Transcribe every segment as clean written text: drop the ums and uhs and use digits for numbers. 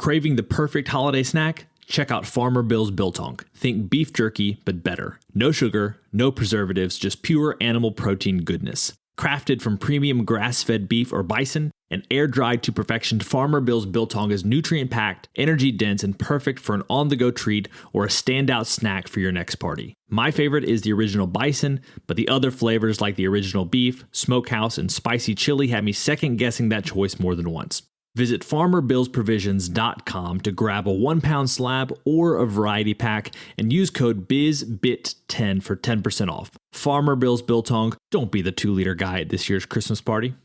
Craving the perfect holiday snack? Check out Farmer Bill's Biltong. Think beef jerky, but better. No sugar, no preservatives, just pure animal protein goodness. Crafted from premium grass-fed beef or bison and air-dried to perfection, Farmer Bill's Biltong is nutrient-packed, energy-dense, and perfect for an on-the-go treat or a standout snack for your next party. My favorite is the original bison, but the other flavors like the original beef, smokehouse, and spicy chili had me second-guessing that choice more than once. Visit FarmerBillsProvisions.com to grab a 1-pound slab or a variety pack and use code BIZBIT10 for 10% off. Farmer Bill's Biltong, don't be the 2-liter guy at this year's Christmas party.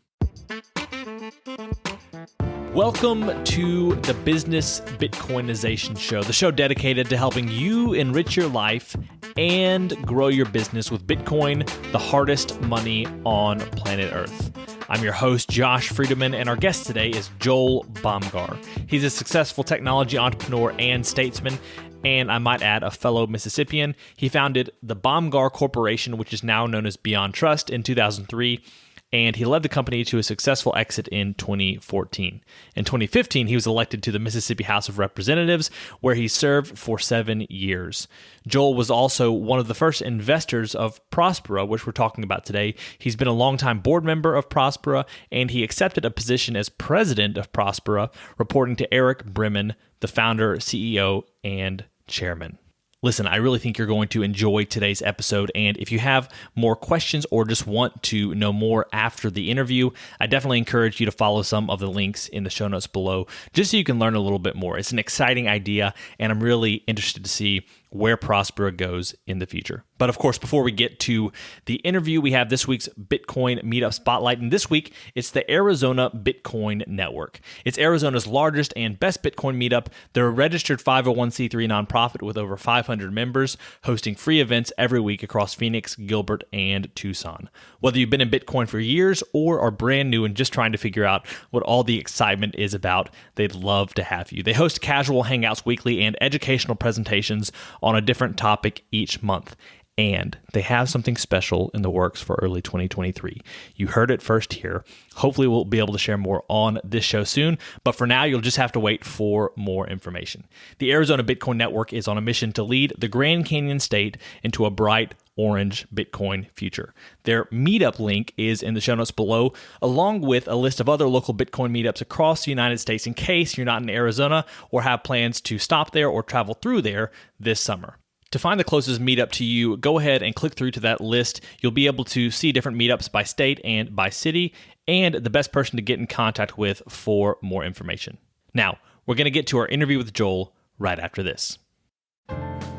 Welcome to the Business Bitcoinization Show, the show dedicated to helping you enrich your life and grow your business with Bitcoin, the hardest money on planet Earth. I'm your host, Josh Friedemann, and our guest today is Joel Bomgar. He's a successful technology entrepreneur and statesman, and I might add, a fellow Mississippian. He founded the Bomgar Corporation, which is now known as BeyondTrust, in 2003, and he led the company to a successful exit in 2014. In 2015, he was elected to the Mississippi House of Representatives, where he served for 7 years. Joel was also one of the first investors of Próspera, which we're talking about today. He's been a longtime board member of Próspera, and he accepted a position as president of Próspera, reporting to Erick Brimen, the founder, CEO, and chairman. Listen, I really think you're going to enjoy today's episode, and if you have more questions or just want to know more after the interview, I definitely encourage you to follow some of the links in the show notes below, just so you can learn a little bit more. It's an exciting idea, and I'm really interested to see where Próspera goes in the future. But of course, before we get to the interview, we have this week's Bitcoin Meetup Spotlight, and this week, it's the Arizona Bitcoin Network. It's Arizona's largest and best Bitcoin meetup. They're a registered 501c3 nonprofit with over 500 members, hosting free events every week across Phoenix, Gilbert, and Tucson. Whether you've been in Bitcoin for years or are brand new and just trying to figure out what all the excitement is about, they'd love to have you. They host casual hangouts weekly and educational presentations on a different topic each month. And they have something special in the works for early 2023. You heard it first here. Hopefully we'll be able to share more on this show soon, but for now you'll just have to wait for more information. The Arizona Bitcoin Network is on a mission to lead the Grand Canyon state into a bright orange Bitcoin future. Their meetup link is in the show notes below, along with a list of other local Bitcoin meetups across the United States in case you're not in Arizona or have plans to stop there or travel through there this summer. To find the closest meetup to you, go ahead and click through to that list. You'll be able to see different meetups by state and by city, and the best person to get in contact with for more information. Now, we're going to get to our interview with Joel right after this.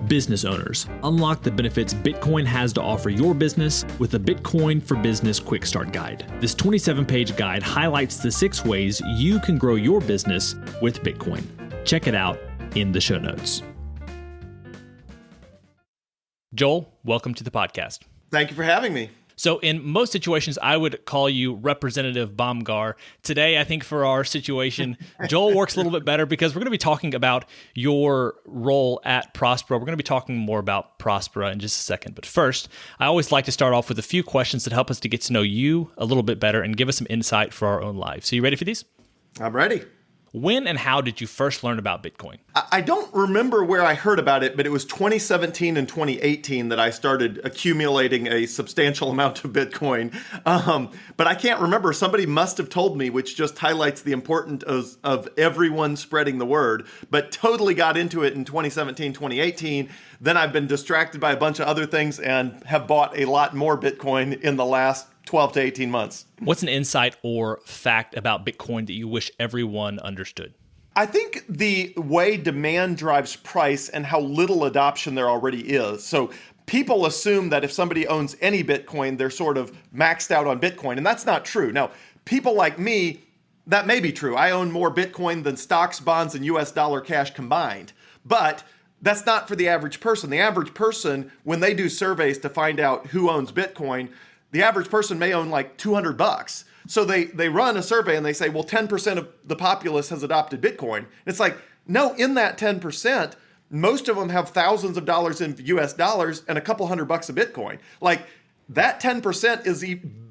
Business owners, unlock the benefits Bitcoin has to offer your business with the Bitcoin for Business Quick Start Guide. This 27-page guide highlights the 6 ways you can grow your business with Bitcoin. Check it out in the show notes. Joel, welcome to the podcast. Thank you for having me. So in most situations, I would call you Representative Bomgar. Today, I think for our situation, Joel works a little bit better because we're going to be talking about your role at Próspera. We're going to be talking more about Próspera in just a second. But first, I always like to start off with a few questions that help us to get to know you a little bit better and give us some insight for our own lives. So you ready for these? I'm ready. When and how did you first learn about Bitcoin? I don't remember where I heard about it, but it was 2017 and 2018 that I started accumulating a substantial amount of Bitcoin. But I can't remember. Somebody must have told me, which just highlights the importance of everyone spreading the word, but totally got into it in 2017, 2018. Then I've been distracted by a bunch of other things and have bought a lot more Bitcoin in the last 12 to 18 months. What's an insight or fact about Bitcoin that you wish everyone understood? I think the way demand drives price and how little adoption there already is. So people assume that if somebody owns any Bitcoin, they're sort of maxed out on Bitcoin, and that's not true. Now, people like me, that may be true. I own more Bitcoin than stocks, bonds, and US dollar cash combined. But that's not for the average person. The average person, when they do surveys to find out who owns Bitcoin, the average person may own like $200. So they run a survey and they say, well, 10% of the populace has adopted Bitcoin. And it's like, no, in that 10%, most of them have thousands of dollars in US dollars and a couple $100 of Bitcoin. Like that 10% is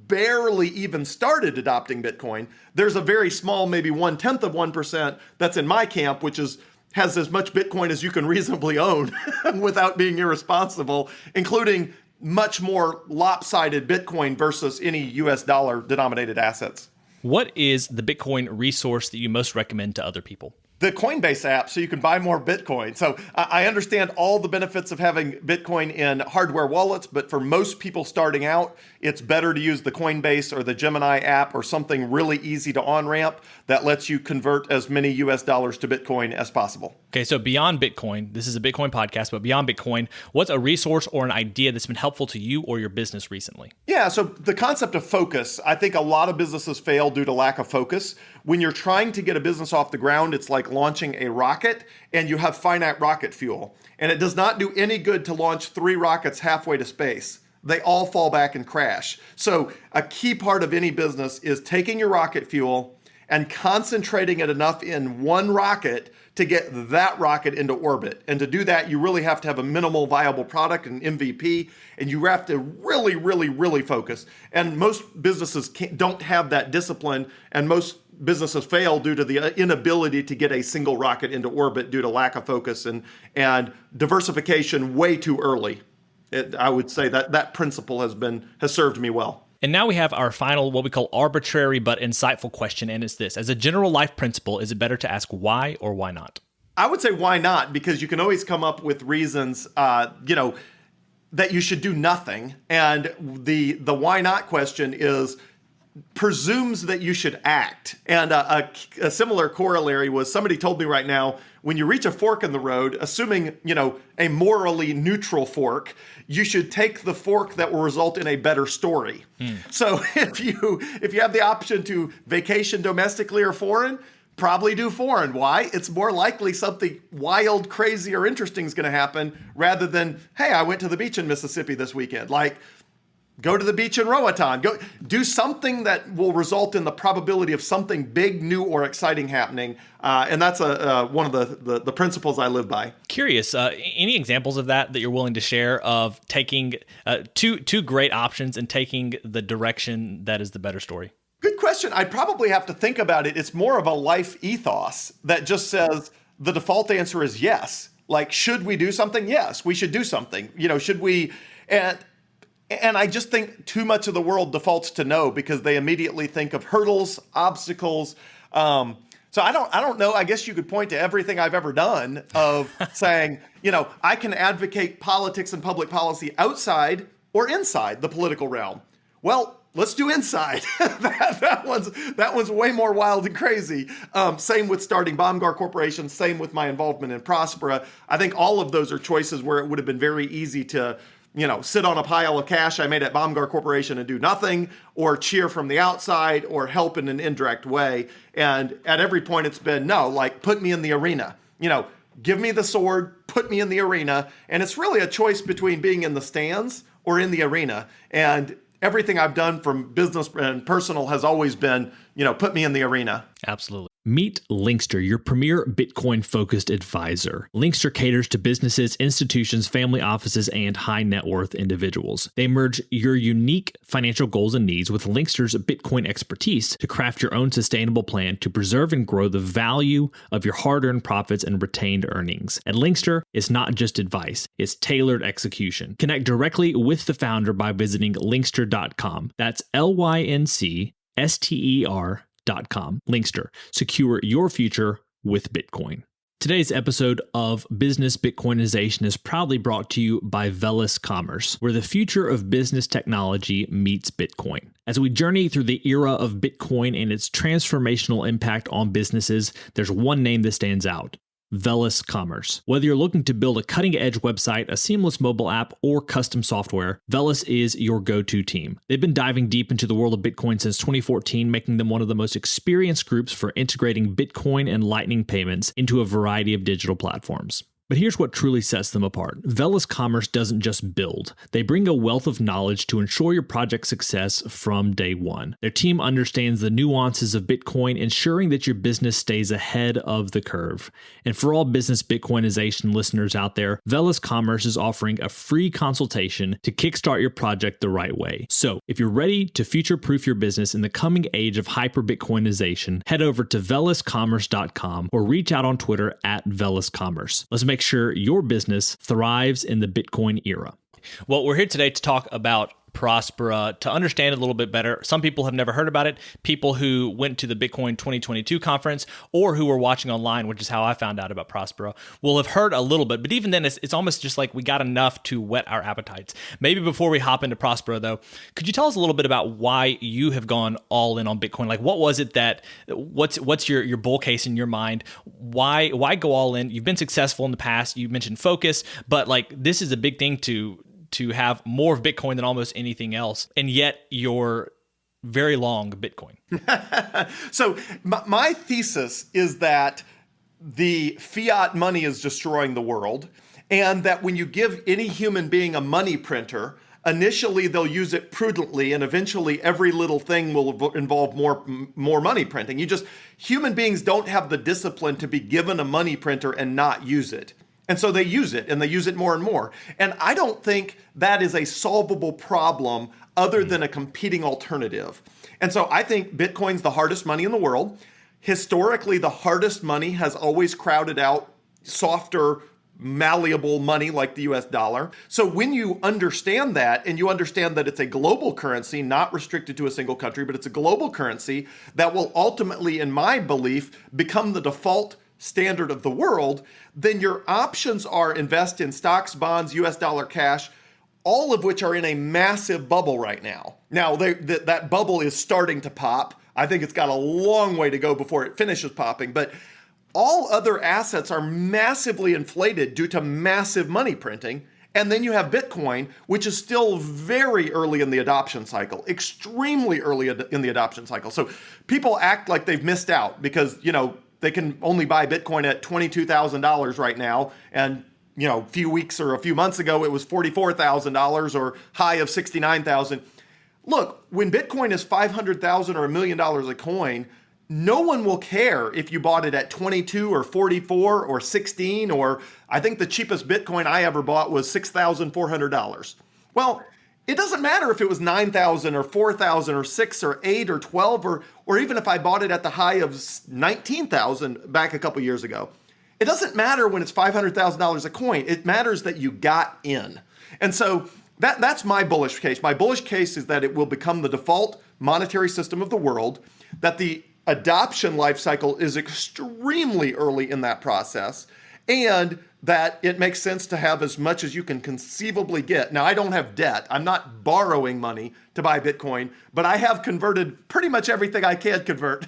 barely even started adopting Bitcoin. There's a very small, maybe 1/10 of 1% that's in my camp, which has as much Bitcoin as you can reasonably own without being irresponsible, including much more lopsided Bitcoin versus any US dollar denominated assets. What is the Bitcoin resource that you most recommend to other people? The Coinbase app, so you can buy more Bitcoin. So I understand all the benefits of having Bitcoin in hardware wallets, but for most people starting out, it's better to use the Coinbase or the Gemini app or something really easy to on-ramp that lets you convert as many US dollars to Bitcoin as possible. Okay, so beyond Bitcoin, this is a Bitcoin podcast, but beyond Bitcoin, what's a resource or an idea that's been helpful to you or your business recently? Yeah, so the concept of focus, I think a lot of businesses fail due to lack of focus. When you're trying to get a business off the ground, it's like launching a rocket and you have finite rocket fuel. And it does not do any good to launch 3 rockets halfway to space. They all fall back and crash. So a key part of any business is taking your rocket fuel and concentrating it enough in one rocket to get that rocket into orbit. And to do that, you really have to have a minimal viable product, an MVP, and you have to really, really, really focus. And most businesses don't have that discipline, and most businesses fail due to the inability to get a single rocket into orbit due to lack of focus and diversification way too early. I would say that principle has served me well. And now we have our final, what we call arbitrary but insightful question, and it's this. As a general life principle, is it better to ask why or why not? I would say why not, because you can always come up with reasons, that you should do nothing. And the why not question presumes that you should act. And a similar corollary was somebody told me right now, when you reach a fork in the road, assuming, a morally neutral fork, you should take the fork that will result in a better story. So if you have the option to vacation domestically or foreign, probably do foreign. Why? It's more likely something wild, crazy, or interesting is going to happen rather than, hey, I went to the beach in Mississippi this weekend. Like, go to the beach in Roatán. Go do something that will result in the probability of something big, new, or exciting happening. And that's one of the principles I live by. Curious, any examples of that you're willing to share of taking two great options and taking the direction that is the better story? Good question. I'd probably have to think about it. It's more of a life ethos that just says the default answer is yes. Like, should we do something? Yes, we should do something. Should we? And I just think too much of the world defaults to no because they immediately think of hurdles, obstacles. So I don't know. I guess you could point to everything I've ever done of saying, I can advocate politics and public policy outside or inside the political realm. Well, let's do inside. that one's way more wild and crazy. Same with starting Bomgar Corporation. Same with my involvement in Próspera. I think all of those are choices where it would have been very easy to sit on a pile of cash I made at Bomgar Corporation and do nothing, or cheer from the outside, or help in an indirect way. And at every point it's been, no, like, put me in the arena. Give me the sword, put me in the arena. And it's really a choice between being in the stands or in the arena. And everything I've done from business and personal has always been, put me in the arena. Absolutely. Meet Linkster, your premier Bitcoin-focused advisor. Linkster caters to businesses, institutions, family offices, and high-net-worth individuals. They merge your unique financial goals and needs with Linkster's Bitcoin expertise to craft your own sustainable plan to preserve and grow the value of your hard-earned profits and retained earnings. At Linkster, it's not just advice, it's tailored execution. Connect directly with the founder by visiting linkster.com. That's LYNCSTER.com. Linkster. Secure your future with Bitcoin. Today's episode of Business Bitcoinization is proudly brought to you by Velis Commerce, where the future of business technology meets Bitcoin. As we journey through the era of Bitcoin and its transformational impact on businesses, there's one name that stands out: Velis Commerce. Whether you're looking to build a cutting-edge website, a seamless mobile app, or custom software, Velis is your go-to team. They've been diving deep into the world of Bitcoin since 2014, making them one of the most experienced groups for integrating Bitcoin and Lightning payments into a variety of digital platforms. But here's what truly sets them apart. Velis Commerce doesn't just build. They bring a wealth of knowledge to ensure your project's success from day one. Their team understands the nuances of Bitcoin, ensuring that your business stays ahead of the curve. And for all business Bitcoinization listeners out there, Velis Commerce is offering a free consultation to kickstart your project the right way. So if you're ready to future-proof your business in the coming age of hyper-Bitcoinization, head over to veliscommerce.com or reach out on Twitter at veliscommerce. Let's make sure your business thrives in the Bitcoin era. Well, we're here today to talk about Próspera, to understand it a little bit better. Some people have never heard about it. People who went to the Bitcoin 2022 conference or who were watching online, which is how I found out about Próspera, will have heard a little bit. But even then, it's almost just like we got enough to whet our appetites. Maybe before we hop into Próspera, though, could you tell us a little bit about why you have gone all in on Bitcoin? Like, what was it what's your bull case in your mind? Why go all in? You've been successful in the past. You mentioned focus, but like this is a big thing to have more of Bitcoin than almost anything else, and yet you're very long Bitcoin. So my thesis is that the fiat money is destroying the world, and that when you give any human being a money printer, initially they'll use it prudently, and eventually every little thing will involve more money printing. Human beings don't have the discipline to be given a money printer and not use it. And so they use it, and they use it more and more. And I don't think that is a solvable problem other than a competing alternative. And so I think Bitcoin's the hardest money in the world. Historically, the hardest money has always crowded out softer, malleable money like the US dollar. So when you understand that, and you understand that it's a global currency, not restricted to a single country, but it's a global currency that will ultimately, in my belief, become the default standard of the world, then your options are invest in stocks, bonds, US dollar cash, all of which are in a massive bubble right now. Now, that bubble is starting to pop. I think it's got a long way to go before it finishes popping, but all other assets are massively inflated due to massive money printing. And then you have Bitcoin, which is still very early in the adoption cycle, extremely early in the adoption cycle. So people act like they've missed out because, they can only buy Bitcoin at $22,000 right now. And, a few weeks or a few months ago, it was $44,000 or high of $69,000. Look, when Bitcoin is $500,000 or $1 million a coin, no one will care if you bought it at 22 or 44 or 16, or I think the cheapest Bitcoin I ever bought was $6,400. Well, it doesn't matter if it was 9,000 or 4,000 or 6 or 8 or 12 or even if I bought it at the high of 19,000 back a couple years ago. It doesn't matter when it's $500,000 a coin. It matters that you got in. And so that's my bullish case. My bullish case is that it will become the default monetary system of the world, that the adoption life cycle is extremely early in that process, and that it makes sense to have as much as you can conceivably get. Now, I don't have debt. I'm not borrowing money to buy Bitcoin, but I have converted pretty much everything I can convert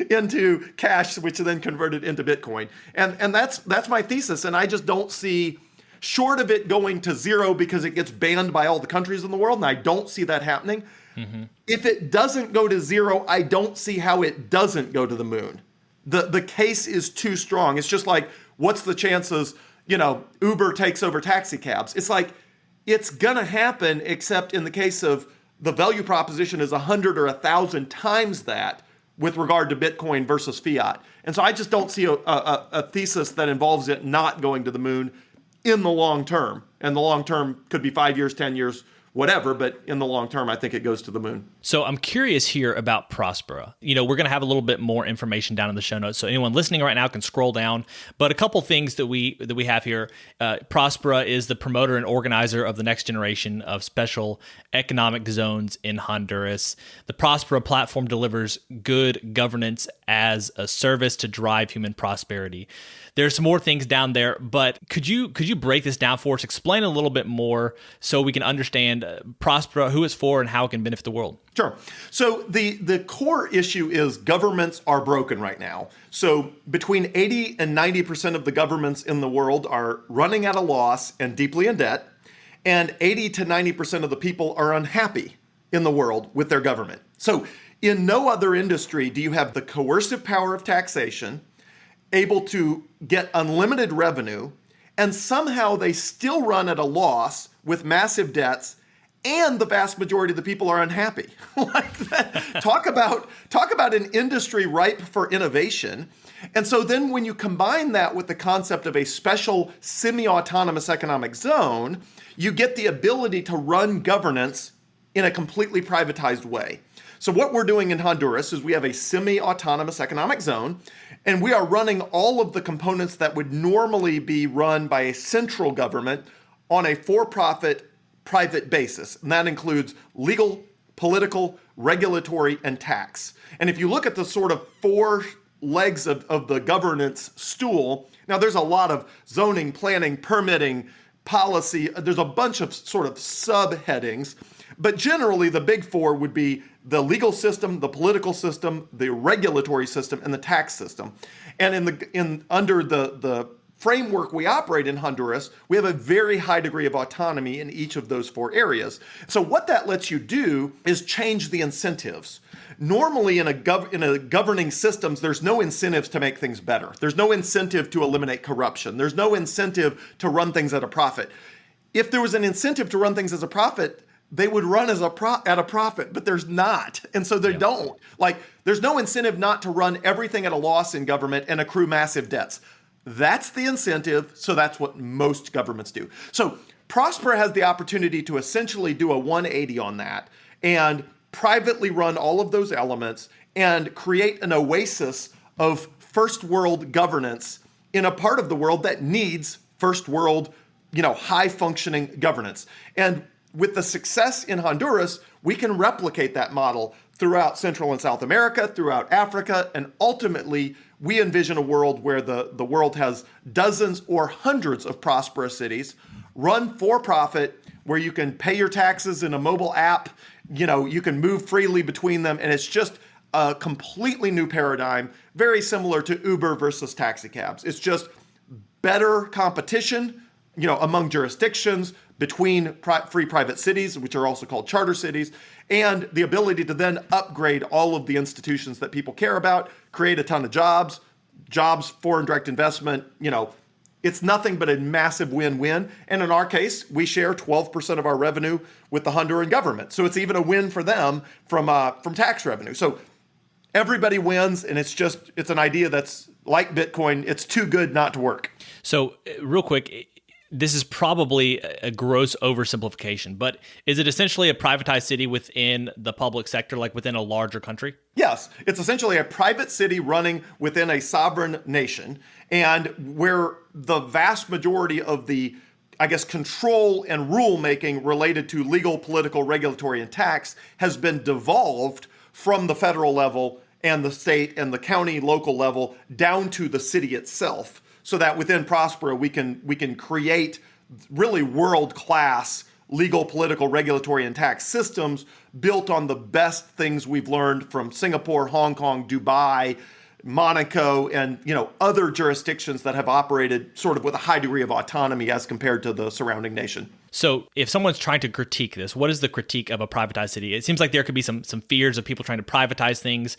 into cash, which then converted into Bitcoin. And that's my thesis. And I just don't see, short of it going to zero because it gets banned by all the countries in the world, and I don't see that happening. Mm-hmm. If it doesn't go to zero, I don't see how it doesn't go to the moon. The case is too strong. It's just like, what's the chances, Uber takes over taxi cabs? It's like, it's gonna happen, except in the case of the value proposition is 100 or 1,000 times that with regard to Bitcoin versus fiat. And so I just don't see a thesis that involves it not going to the moon in the long term. And the long term could be 5 years, 10 years, whatever, but in the long term, I think it goes to the moon. So I'm curious here about Próspera. We're going to have a little bit more information down in the show notes, so anyone listening right now can scroll down. But a couple things that we have here. Próspera is the promoter and organizer of the next generation of special economic zones in Honduras. The Próspera Platform delivers good governance as a service to drive human prosperity. There's some more things down there, but could you break this down for us? Explain a little bit more so we can understand Próspera, who it's for, and how it can benefit the world. Sure. So the core issue is governments are broken right now. So between 80 and 90% of the governments in the world are running at a loss and deeply in debt, and 80 to 90% of the people are unhappy in the world with their government. So in no other industry do you have the coercive power of taxation, able to get unlimited revenue, and somehow they still run at a loss with massive debts, and the vast majority of the people are unhappy. Like that. Talk about an industry ripe for innovation. And so then when you combine that with the concept of a special semi-autonomous economic zone, you get the ability to run governance in a completely privatized way. So what we're doing in Honduras is we have a semi-autonomous economic zone, and we are running all of the components that would normally be run by a central government on a for-profit private basis. And that includes legal, political, regulatory, and tax. And if you look at the sort of four legs of the governance stool, now there's a lot of zoning, planning, permitting, policy. There's a bunch of sort of subheadings. But generally, the big four would be the legal system, the political system, the regulatory system, and the tax system. And under the framework we operate in Honduras, we have a very high degree of autonomy in each of those four areas. So what that lets you do is change the incentives. Normally in a governing systems, there's no incentives to make things better. There's no incentive to eliminate corruption. There's no incentive to run things at a profit. If there was an incentive to run things as a profit, they would run at a profit, but there's not. And so they don't. Like, there's no incentive not to run everything at a loss in government and accrue massive debts. That's the incentive, so that's what most governments do. So Próspera has the opportunity to essentially do a 180 on that and privately run all of those elements and create an oasis of first world governance in a part of the world that needs first world, high functioning governance. And with the success in Honduras, we can replicate that model throughout Central and South America, throughout Africa, and ultimately we envision a world where the world has dozens or hundreds of prosperous cities run for profit, where you can pay your taxes in a mobile app, you can move freely between them, and it's just a completely new paradigm, very similar to Uber versus taxi cabs. It's just better competition, among jurisdictions, between free private cities, which are also called charter cities, and the ability to then upgrade all of the institutions that people care about, create a ton of jobs, foreign direct investment. It's nothing but a massive win-win. And in our case, we share 12% of our revenue with the Honduran government. So it's even a win for them from tax revenue. So everybody wins, and it's an idea that's like Bitcoin. It's too good not to work. So real quick, this is probably a gross oversimplification, but is it essentially a privatized city within the public sector, like within a larger country? Yes, it's essentially a private city running within a sovereign nation, and where the vast majority of the, control and rulemaking related to legal, political, regulatory, and tax has been devolved from the federal level and the state and the county local level down to the city itself. So that within Próspera, we can create really world-class legal, political, regulatory, and tax systems built on the best things we've learned from Singapore, Hong Kong, Dubai, Monaco, and other jurisdictions that have operated sort of with a high degree of autonomy as compared to the surrounding nation. So if someone's trying to critique this, what is the critique of a privatized city? It seems like there could be some fears of people trying to privatize things.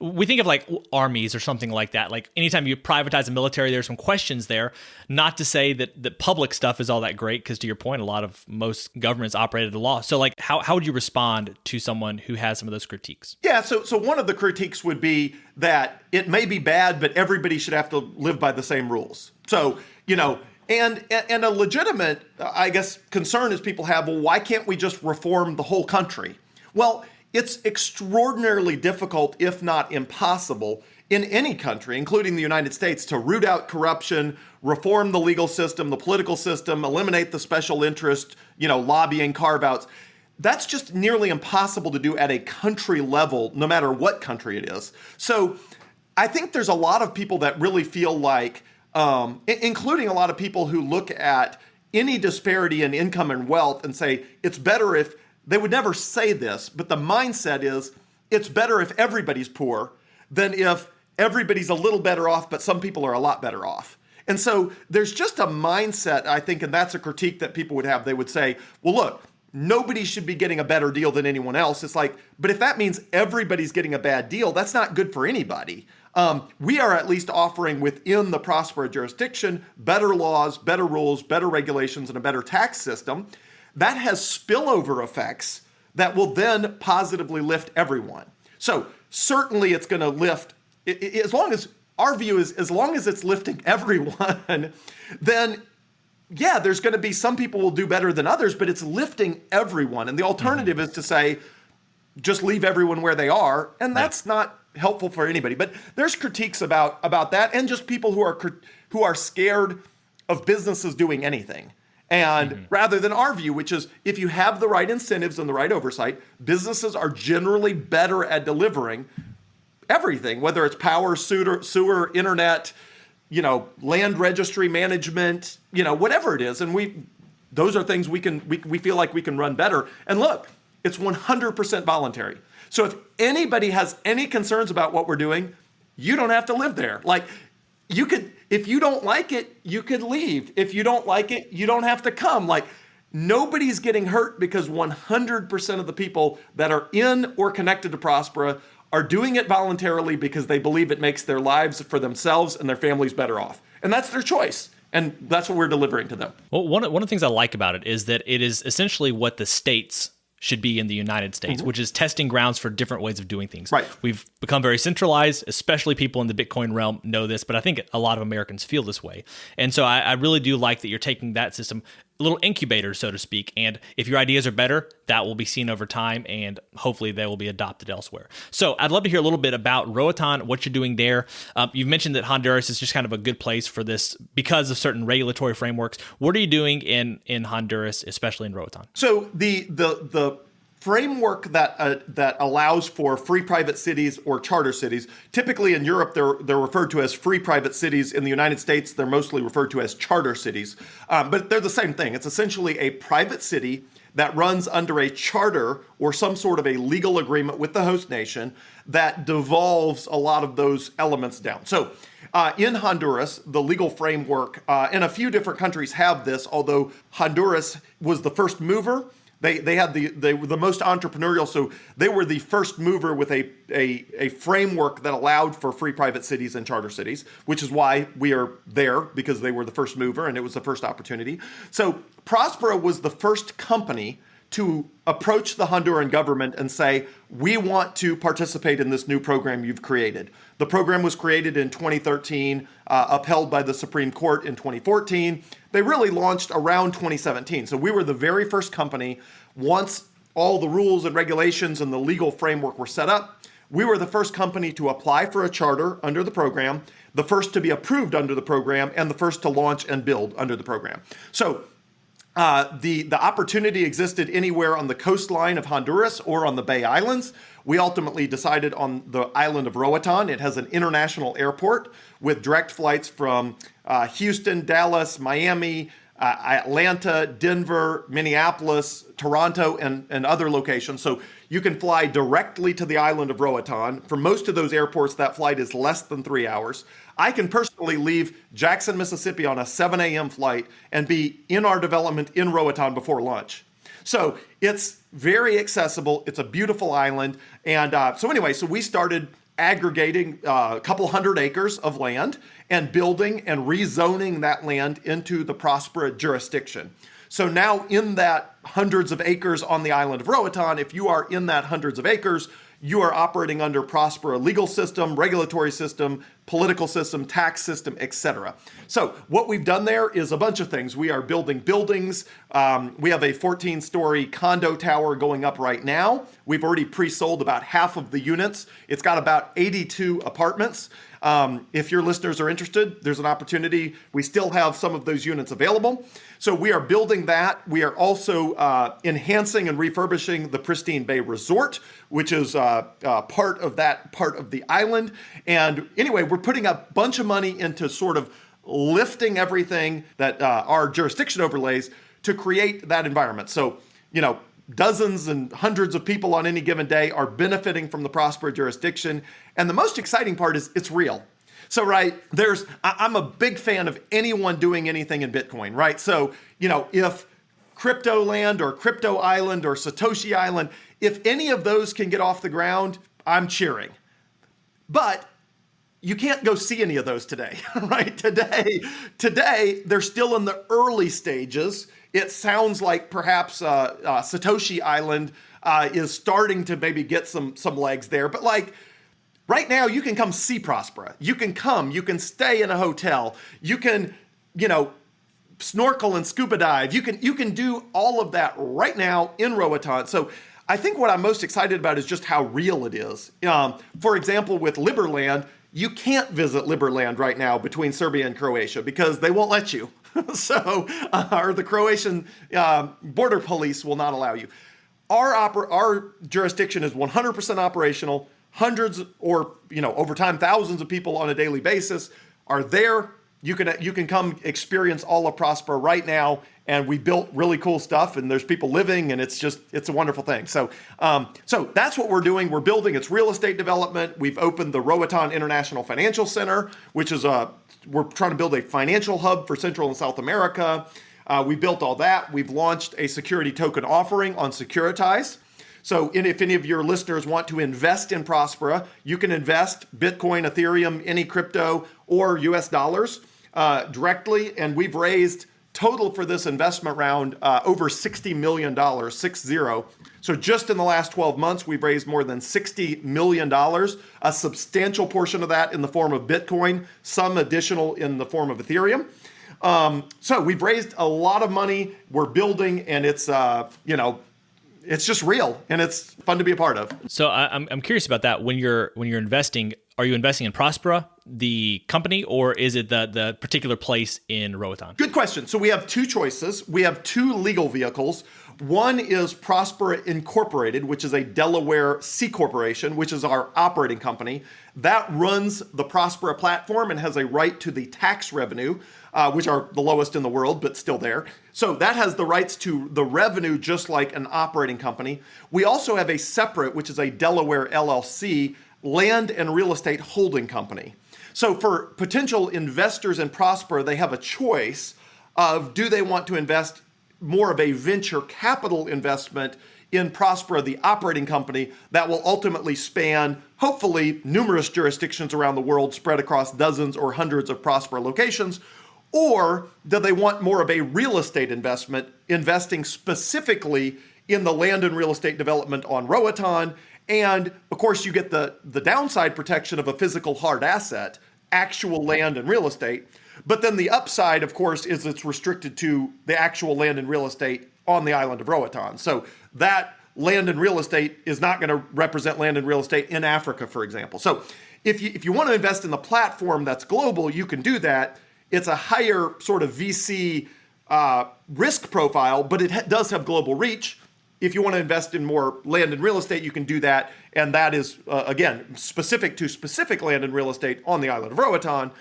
We think of like armies or something like that. Like anytime you privatize a military, there's some questions there. Not to say that the public stuff is all that great, because to your point, most governments operate at a loss. So like how would you respond to someone who has some of those critiques? Yeah, so one of the critiques would be that it may be bad, but everybody should have to live by the same rules. So, And a legitimate, concern is people have, well, why can't we just reform the whole country? Well, it's extraordinarily difficult, if not impossible, in any country, including the United States, to root out corruption, reform the legal system, the political system, eliminate the special interest, lobbying carve-outs. That's just nearly impossible to do at a country level, no matter what country it is. So I think there's a lot of people that really feel like, including a lot of people who look at any disparity in income and wealth and say, it's better if, they would never say this, but the mindset is, it's better if everybody's poor than if everybody's a little better off, but some people are a lot better off. And so there's just a mindset, I think, and that's a critique that people would have. They would say, well, look, nobody should be getting a better deal than anyone else. It's like, but if that means everybody's getting a bad deal, that's not good for anybody. We are at least offering within the Próspera jurisdiction better laws, better rules, better regulations, and a better tax system. That has spillover effects that will then positively lift everyone. So certainly it's going to lift, as long as our view is, as long as it's lifting everyone, then yeah, there's going to be some people will do better than others, but it's lifting everyone. And the alternative is to say, just leave everyone where they are. And that's not helpful for anybody. But there's critiques about that, and just people who are scared of businesses doing anything. And rather than our view, which is if you have the right incentives and the right oversight, businesses are generally better at delivering everything, whether it's power, sewer, internet, land registry management, whatever it is. And those are things we feel like we can run better. And look, it's 100% voluntary. So if anybody has any concerns about what we're doing, you don't have to live there. Like, you could, if you don't like it, you could leave. If you don't like it, you don't have to come. Like, nobody's getting hurt because 100% of the people that are in or connected to Próspera are doing it voluntarily because they believe it makes their lives for themselves and their families better off. And that's their choice. And that's what we're delivering to them. Well, one of the things I like about it is that it is essentially what the states should be in the United States, which is testing grounds for different ways of doing things. Right. We've become very centralized, especially people in the Bitcoin realm know this, but I think a lot of Americans feel this way. And so I really do like that you're taking that system, a little incubator, so to speak, and if your ideas are better, that will be seen over time, and hopefully they will be adopted elsewhere. So I'd love to hear a little bit about Roatán, what you're doing there. You've mentioned that Honduras is just kind of a good place for this because of certain regulatory frameworks. What are you doing in Honduras, especially in Roatán? So the framework that allows for free private cities or charter cities, typically in Europe they're referred to as free private cities. In the United States, they're mostly referred to as charter cities, but they're the same thing. It's essentially a private city that runs under a charter or some sort of a legal agreement with the host nation that devolves a lot of those elements down. So in Honduras, the legal framework, and a few different countries have this, although Honduras was the first mover. They were the most entrepreneurial, so they were the first mover with a framework that allowed for free private cities and charter cities, which is why we are there, because they were the first mover and it was the first opportunity. So Próspera was the first company to approach the Honduran government and say, we want to participate in this new program you've created. The program was created in 2013, upheld by the Supreme Court in 2014. They really launched around 2017. So we were the very first company, once all the rules and regulations and the legal framework were set up, we were the first company to apply for a charter under the program, the first to be approved under the program, and the first to launch and build under the program. So the opportunity existed anywhere on the coastline of Honduras or on the Bay Islands. We ultimately decided on the island of Roatán. It has an international airport with direct flights from Houston, Dallas, Miami, Atlanta, Denver, Minneapolis, Toronto, and other locations. So you can fly directly to the island of Roatán. For most of those airports, that flight is less than 3 hours. I can personally leave Jackson, Mississippi on a 7 a.m. flight and be in our development in Roatán before lunch. So it's very accessible. It's a beautiful island. And so we started aggregating a couple hundred acres of land and building and rezoning that land into the Próspera jurisdiction. So now in that hundreds of acres on the island of Roatán, if you are in that hundreds of acres, you are operating under Próspera legal system, regulatory system, political system, tax system, etc. So what we've done there is a bunch of things. We are building buildings. We have a 14-story condo tower going up right now. We've already pre-sold about half of the units. It's got about 82 apartments. If your listeners are interested, there's an opportunity. We still have some of those units available. So we are building that. We are also enhancing and refurbishing the Pristine Bay Resort, which is part of the island. And anyway, we're putting a bunch of money into sort of lifting everything that our jurisdiction overlays to create that environment. So, dozens and hundreds of people on any given day are benefiting from the Próspera jurisdiction. And the most exciting part is it's real. So, right, I'm a big fan of anyone doing anything in Bitcoin, right? So, if Crypto Land or Crypto Island or Satoshi Island, if any of those can get off the ground, I'm cheering. But you can't go see any of those today, right? Today, they're still in the early stages. It sounds like perhaps Satoshi Island is starting to maybe get some legs there. But like right now, you can come see Próspera. You can stay in a hotel. You can, snorkel and scuba dive. You can do all of that right now in Roatán. So I think what I'm most excited about is just how real it is. For example, with Liberland, you can't visit Liberland right now between Serbia and Croatia because they won't let you. So, or the Croatian border police will not allow you. Our jurisdiction is 100% operational. Hundreds or, over time, thousands of people on a daily basis are there. You can come experience all of Próspera right now. And we built really cool stuff, and there's people living, and it's a wonderful thing. So that's what we're doing. We're building. It's real estate development. We've opened the Roatán International Financial Center, which is we're trying to build a financial hub for Central and South America. We built all that. We've launched a security token offering on Securitize. So if any of your listeners want to invest in Próspera, you can invest Bitcoin, Ethereum, any crypto, or US dollars directly. And we've raised total for this investment round over $60 million, 60. So just in the last 12 months, we've raised more than $60 million, a substantial portion of that in the form of Bitcoin, some additional in the form of Ethereum. So we've raised a lot of money. We're building, and it's it's just real, and it's fun to be a part of. So I'm curious about that. When you're investing, are you investing in Próspera, the company, or is it the particular place in Roatán? Good question. So we have two choices. We have two legal vehicles. One is Próspera Incorporated, which is a Delaware C corporation, which is our operating company. That runs the Próspera Platform and has a right to the tax revenue, which are the lowest in the world, but still there. So that has the rights to the revenue just like an operating company. We also have a separate, which is a Delaware LLC, land and real estate holding company. So for potential investors in Próspera, they have a choice of, do they want to invest more of a venture capital investment in Próspera, the operating company that will ultimately span, hopefully, numerous jurisdictions around the world spread across dozens or hundreds of Próspera locations, or do they want more of a real estate investment, investing specifically in the land and real estate development on Roatán? And of course, you get the downside protection of a physical hard asset, actual land and real estate. But then the upside, of course, is it's restricted to the actual land and real estate on the island of Roatán. So that land and real estate is not going to represent land and real estate in Africa, for example. So if you want to invest in the platform that's global, you can do that. It's a higher sort of VC risk profile, but it does have global reach. If you want to invest in more land and real estate, you can do that. And that is, again, specific to specific land and real estate on the island of Roatán.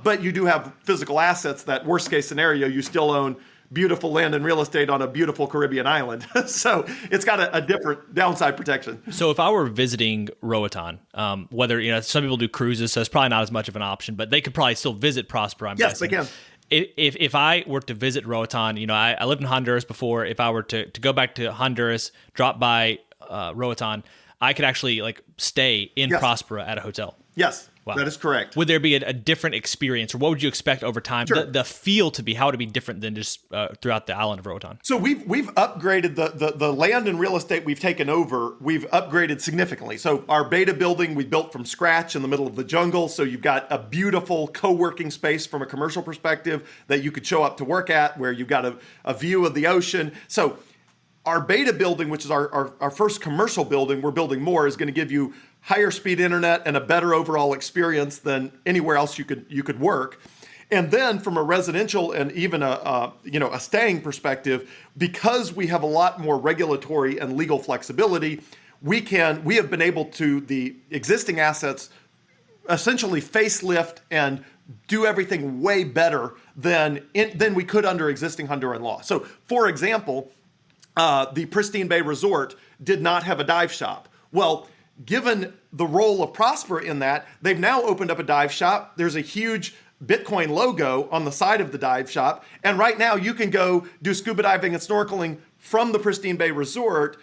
But you do have physical assets that, worst case scenario, you still own beautiful land and real estate on a beautiful Caribbean island. So it's got a different downside protection. So if I were visiting Roatán, whether, some people do cruises, so it's probably not as much of an option, but they could probably still visit Próspera, I'm Yes, guessing. they can. If I were to visit Roatán, I lived in Honduras before. If I were to go back to Honduras, drop by Roatán, I could actually stay in Próspera at a hotel. Yes, wow. That is correct. Would there be a different experience, or what would you expect over time? Sure. The feel to be, how would it be different than just throughout the island of Roatán? So we've upgraded the land and real estate we've taken over. We've upgraded significantly. So our beta building we built from scratch in the middle of the jungle. So you've got a beautiful co-working space from a commercial perspective that you could show up to work at, where you've got a view of the ocean. So our beta building, which is our first commercial building, we're building more, is going to give you higher speed internet and a better overall experience than anywhere else you could work. And then from a residential and even a staying perspective, because we have a lot more regulatory and legal flexibility, we have been able to, the existing assets, essentially facelift and do everything way better than we could under existing Honduran law. So for example, the Pristine Bay Resort did not have a dive shop. Well, given the role of Próspera in that, they've now opened up a dive shop. There's a huge Bitcoin logo on the side of the dive shop. And right now you can go do scuba diving and snorkeling from the Pristine Bay Resort,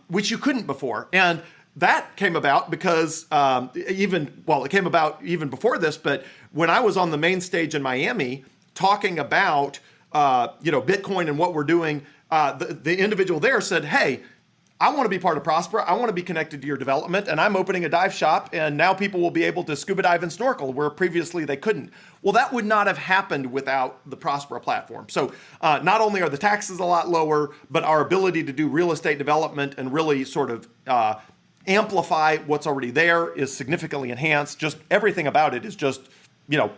which you couldn't before. And that came about because it came about even before this, but when I was on the main stage in Miami talking about, Bitcoin and what we're doing, the individual there said, hey, I want to be part of Próspera. I want to be connected to your development, and I'm opening a dive shop, and now people will be able to scuba dive and snorkel where previously they couldn't. Well, that would not have happened without the Próspera platform. So not only are the taxes a lot lower, but our ability to do real estate development and really sort of amplify what's already there is significantly enhanced. Just everything about it is just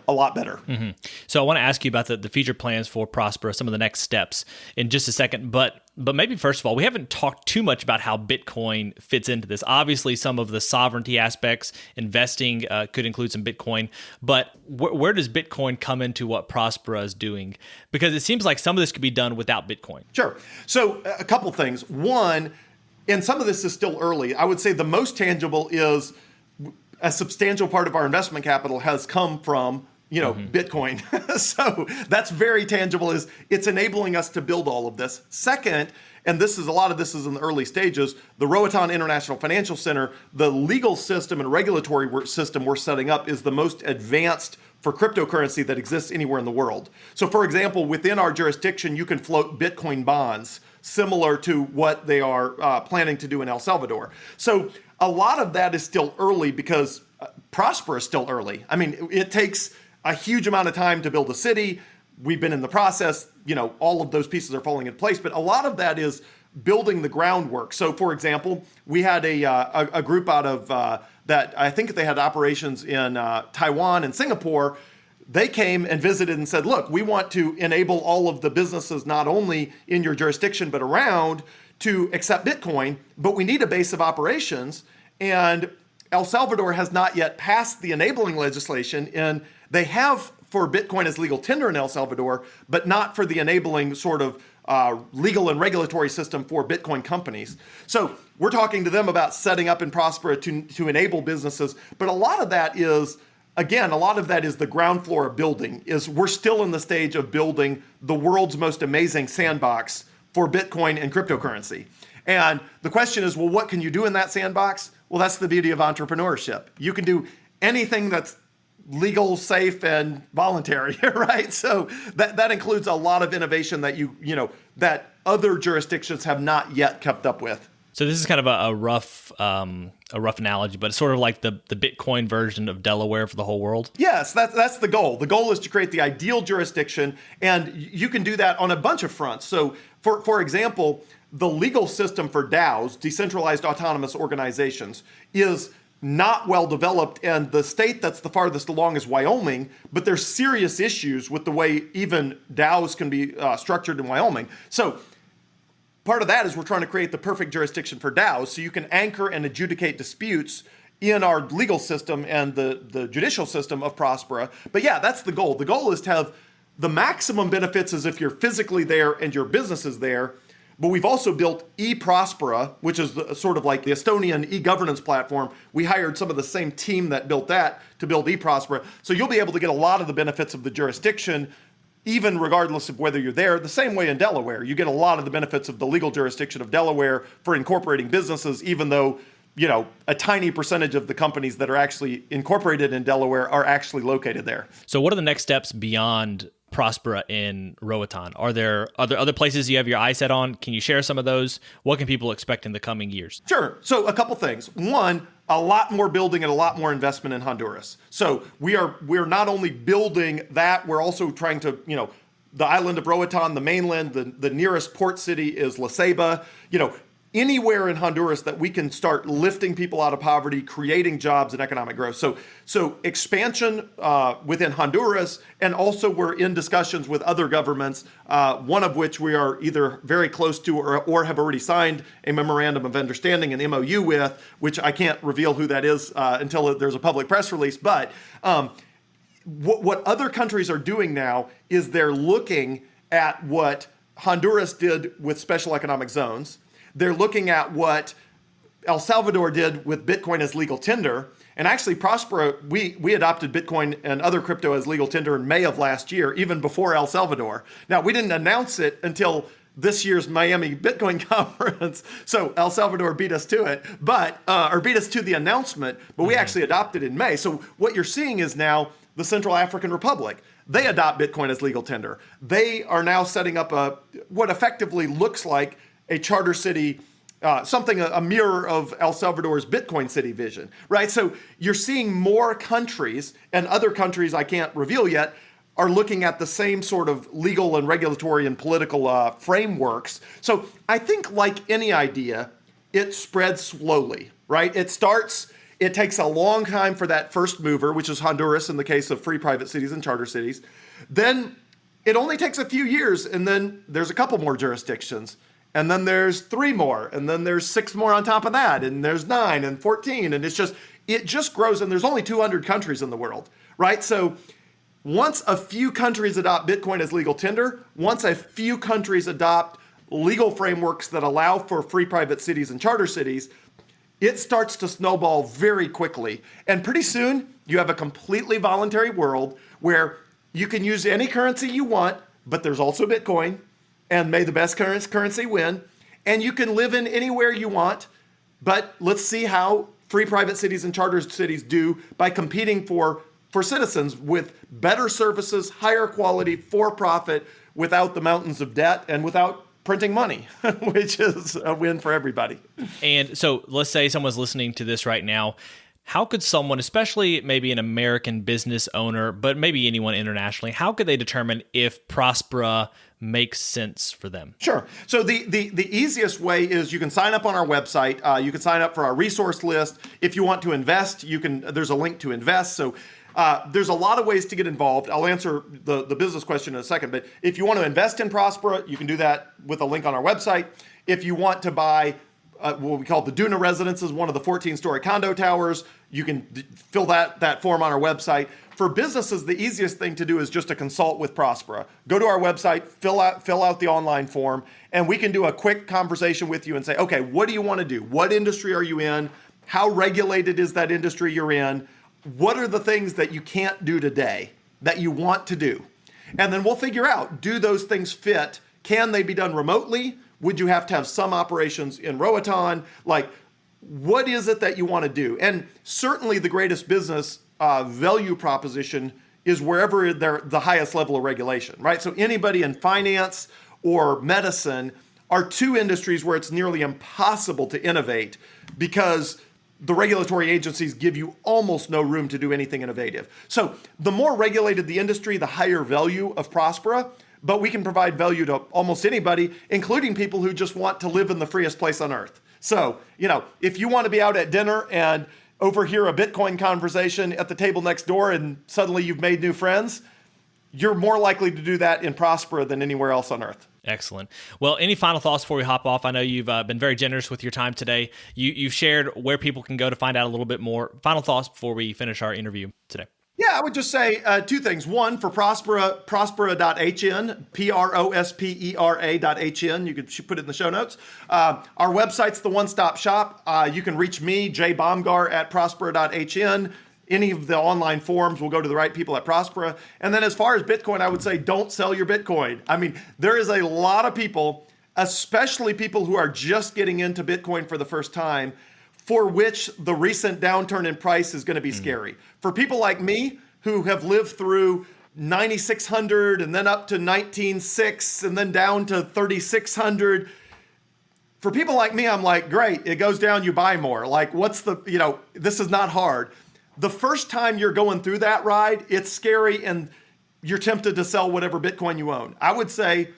a lot better. Mm-hmm. So I want to ask you about the future plans for Próspera, some of the next steps in just a second. But maybe first of all, we haven't talked too much about how Bitcoin fits into this. Obviously, some of the sovereignty aspects, investing could include some Bitcoin. But where does Bitcoin come into what Próspera is doing? Because it seems like some of this could be done without Bitcoin. Sure. So a couple things. One, and some of this is still early, I would say the most tangible is a substantial part of our investment capital has come from, Bitcoin. So that's very tangible. It's enabling us to build all of this. Second, and a lot of this is in the early stages, the Roatán International Financial Center, the legal system and regulatory system we're setting up is the most advanced for cryptocurrency that exists anywhere in the world. So for example, within our jurisdiction, you can float Bitcoin bonds similar to what they are planning to do in El Salvador. So a lot of that is still early because Próspera is still early. I mean, it takes a huge amount of time to build a city. We've been in the process, all of those pieces are falling into place, but a lot of that is building the groundwork. So for example, we had a group out of that, I think they had operations in Taiwan and Singapore. They came and visited and said, look, we want to enable all of the businesses, not only in your jurisdiction, but around, to accept Bitcoin, but we need a base of operations. And El Salvador has not yet passed the enabling legislation, and they have for Bitcoin as legal tender in El Salvador, but not for the enabling sort of legal and regulatory system for Bitcoin companies. So we're talking to them about setting up in Próspera to enable businesses, but a lot of that is the ground floor of building. We're still in the stage of building the world's most amazing sandbox for Bitcoin and cryptocurrency. And the question is, well, what can you do in that sandbox? Well, that's the beauty of entrepreneurship. You can do anything that's legal, safe, and voluntary, right? So that includes a lot of innovation that that other jurisdictions have not yet kept up with. So this is kind of a rough analogy, but it's sort of like the Bitcoin version of Delaware for the whole world. Yes, that's the goal. The goal is to create the ideal jurisdiction, and you can do that on a bunch of fronts. So, for example, the legal system for DAOs, decentralized autonomous organizations, is not well developed, and the state that's the farthest along is Wyoming, but there's serious issues with the way even DAOs can be structured in Wyoming. So part of that is we're trying to create the perfect jurisdiction for DAOs so you can anchor and adjudicate disputes in our legal system and the judicial system of Próspera. But yeah, that's the goal. The goal is to have the maximum benefits as if you're physically there and your business is there. But we've also built ePróspera, which is sort of like the Estonian e-governance platform. We hired some of the same team that built that to build ePróspera. So you'll be able to get a lot of the benefits of the jurisdiction, even regardless of whether you're there. The same way in Delaware, you get a lot of the benefits of the legal jurisdiction of Delaware for incorporating businesses, even though, a tiny percentage of the companies that are actually incorporated in Delaware are actually located there. So what are the next steps beyond Próspera in Roatán? Are there other places you have your eye set on? Can you share some of those? What can people expect in the coming years? Sure. So a couple things. One, a lot more building and a lot more investment in Honduras. So we're not only building that, we're also trying to, the island of Roatán, the mainland, the nearest port city is La Ceiba, anywhere in Honduras that we can start lifting people out of poverty, creating jobs and economic growth. So expansion within Honduras, and also we're in discussions with other governments, one of which we are either very close to or have already signed a memorandum of understanding, an MOU with, which I can't reveal who that is until there's a public press release. But what other countries are doing now is they're looking at what Honduras did with special economic zones. They're looking at what El Salvador did with Bitcoin as legal tender. And actually, Próspera, we adopted Bitcoin and other crypto as legal tender in May of last year, even before El Salvador. Now, we didn't announce it until this year's Miami Bitcoin conference. So El Salvador beat us to it, or beat us to the announcement, but we actually adopted in May. So what you're seeing is now the Central African Republic. They adopt Bitcoin as legal tender. They are now setting up what effectively looks like a charter city, a mirror of El Salvador's Bitcoin city vision, right? So you're seeing more countries, and other countries I can't reveal yet, are looking at the same sort of legal and regulatory and political frameworks. So I think, like any idea, it spreads slowly, right? It takes a long time for that first mover, which is Honduras in the case of free private cities and charter cities. Then it only takes a few years, and then there's a couple more jurisdictions. And then there's 3 more, and then there's 6 more on top of that, and there's 9 and 14, and it just grows, and there's only 200 countries in the world, right? So once a few countries adopt Bitcoin as legal tender, once a few countries adopt legal frameworks that allow for free private cities and charter cities, it starts to snowball very quickly. And pretty soon, you have a completely voluntary world where you can use any currency you want, but there's also Bitcoin, and may the best currency win. And you can live in anywhere you want, but let's see how free private cities and charter cities do by competing for citizens with better services, higher quality, for profit, without the mountains of debt and without printing money, which is a win for everybody. And so let's say someone's listening to this right now. How could someone, especially maybe an American business owner, but maybe anyone internationally, how could they determine if Próspera makes sense for them? Sure. So the easiest way is you can sign up on our website. You can sign up for our resource list. If you want to invest, there's a link to invest. So there's a lot of ways to get involved. I'll answer the business question in a second, but if you want to invest in Próspera, you can do that with a link on our website. If you want to buy what we call the Duna Residences, one of the 14-story condo towers, you can fill that form on our website. For businesses, the easiest thing to do is just to consult with Próspera. Go to our website, fill out the online form, and we can do a quick conversation with you and say, okay, what do you want to do? What industry are you in? How regulated is that industry you're in? What are the things that you can't do today that you want to do? And then we'll figure out, do those things fit? Can they be done remotely? Would you have to have some operations in Roatán? Like, what is it that you want to do? And certainly the greatest business value proposition is wherever they're the highest level of regulation, right? So anybody in finance or medicine are 2 industries where it's nearly impossible to innovate because the regulatory agencies give you almost no room to do anything innovative. So the more regulated the industry, the higher value of Próspera, but we can provide value to almost anybody, including people who just want to live in the freest place on earth. So, if you want to be out at dinner and overhear a Bitcoin conversation at the table next door and suddenly you've made new friends, you're more likely to do that in Próspera than anywhere else on earth. Excellent. Well, any final thoughts before we hop off? I know you've been very generous with your time today. You've shared where people can go to find out a little bit more. Final thoughts before we finish our interview today. Yeah, I would just say 2 things. One, for Próspera, Próspera.hn, Prospera.hn. You could put it in the show notes. Our website's the one-stop shop. You can reach me, J. Bomgar, at Prospera.hn. Any of the online forums will go to the right people at Próspera. And then as far as Bitcoin, I would say don't sell your Bitcoin. I mean, there is a lot of people, especially people who are just getting into Bitcoin for the first time, for which the recent downturn in price is going to be scary. For people like me who have lived through 9,600 and then up to 19,600 and then down to 3,600, for people like me, I'm like, great, it goes down, you buy more. Like, this is not hard. The first time you're going through that ride, it's scary and you're tempted to sell whatever Bitcoin you own. I would say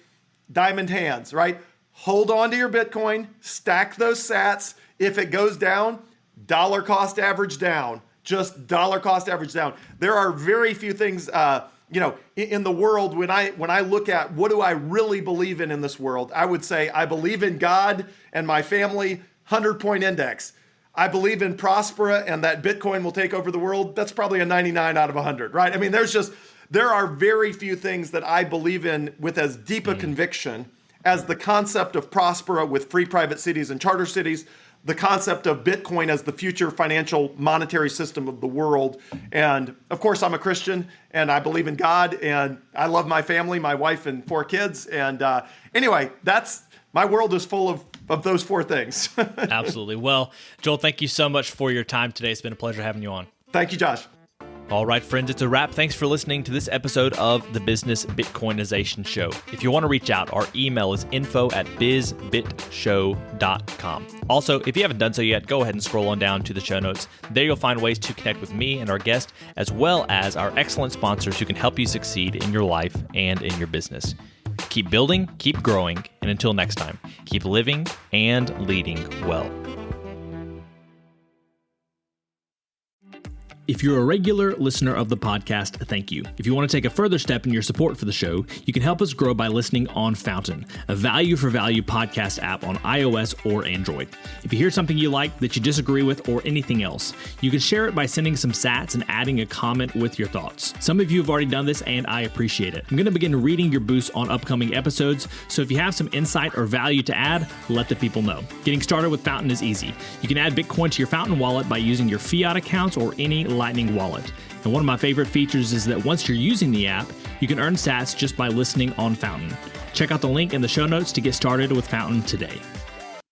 diamond hands, right? Hold on to your Bitcoin, stack those sats. If it goes down, dollar cost average down, just dollar cost average down. There are very few things, in the world, when I look at what do I really believe in this world, I would say I believe in God and my family, 100-point index. I believe in Próspera and that Bitcoin will take over the world. That's probably a 99 out of 100, right? I mean, there are very few things that I believe in with as deep a conviction as the concept of Próspera with free private cities and charter cities, the concept of Bitcoin as the future financial monetary system of the world. And of course, I'm a Christian and I believe in God and I love my family, my wife and 4 kids. And anyway, my world is full of those 4 things. Absolutely. Well, Joel, thank you so much for your time today. It's been a pleasure having you on. Thank you, Josh. All right, friends, it's a wrap. Thanks for listening to this episode of the Business Bitcoinization Show. If you want to reach out, our email is info@bizbitshow.com. Also, if you haven't done so yet, go ahead and scroll on down to the show notes. There you'll find ways to connect with me and our guest, as well as our excellent sponsors who can help you succeed in your life and in your business. Keep building, keep growing, and until next time, keep living and leading well. If you're a regular listener of the podcast, thank you. If you want to take a further step in your support for the show, you can help us grow by listening on Fountain, a value-for-value podcast app on iOS or Android. If you hear something you like that you disagree with or anything else, you can share it by sending some sats and adding a comment with your thoughts. Some of you have already done this, and I appreciate it. I'm going to begin reading your boosts on upcoming episodes, so if you have some insight or value to add, let the people know. Getting started with Fountain is easy. You can add Bitcoin to your Fountain wallet by using your fiat accounts or any Lightning wallet. And one of my favorite features is that once you're using the app, you can earn sats just by listening on Fountain. Check out the link in the show notes to get started with Fountain today.